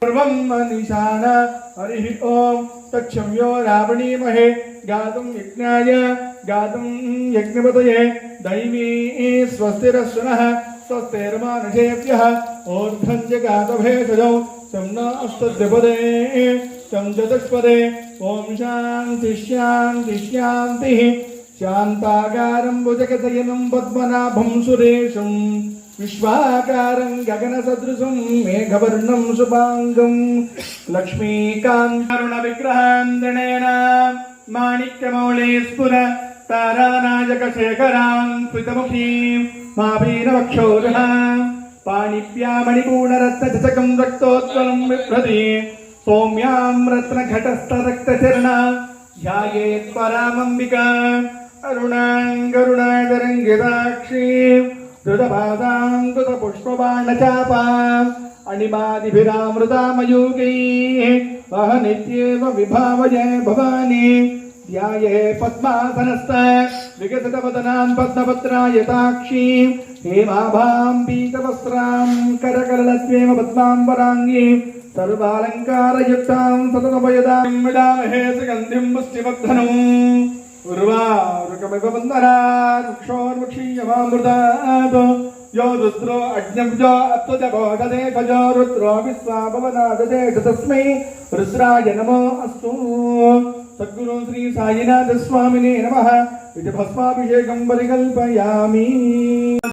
सर्वं निशान हरि ओम तक्षम्यो रावणीमहे गातुं यज्ञाय गातुं यज्ञपतये दैवी स्वस्तिरश्वनः स्वस्तिर्मानुषेभ्यः ऊर्ध्वं च गातभेषजौ शम्नो अस्तद्विपदे शं चतुष्पदे ओम शान्ति शान्ति शान्तिः शान्ताकारं भुजगशयनं पद्मनाभं सुरेशं विश्वाकारं गगनसदृशं मेघवर्णं शुभांगं लक्ष्मीकान्तरुणविग्रहां गणेन माणिक्यमौले स्फुर तारानायकशेखरां स्फुटमुखीं महावीरवक्षोरुहां पाणिभ्यां मणिपूर्णरत्नचषकं रक्तोत्पलं बिभ्रति सौम्यां रत्नघटस्थरक्तचरणा ध्यायेत् परामम्बिकाम् अरुणाङ्गरुणादरङ्गिताक्षीं धृतपादाङ्कुतपुष्पबाणचापाम् अणिमादिभिरामृतामयूगैः वहनित्येव विभावये भवानी ध्याये पद्मासनस्थ विकसितवदनां पद्मपत्रायताक्षीं हेमाभां पीतवस्त्रां करकलत्वेव पद्माम्बराङ्गीं सर्वालङ्कारयुक्तां सततमयदां विदामहे सुगन्धिं पुष्टिवर्धनम् उर्वारुकमिव वन्दनात् वृक्षोर्वक्षीयमामृतात् यो रुद्रो अग्निव्यो अत्वजबोधदेशजो रुद्रो विश्वाभवनाददेश तस्मै रुद्राय नमो अस्तु। सद्गुरु श्री साईनाथ स्वामिने नमः। इति भस्माभिषेकं परिकल्पयामि।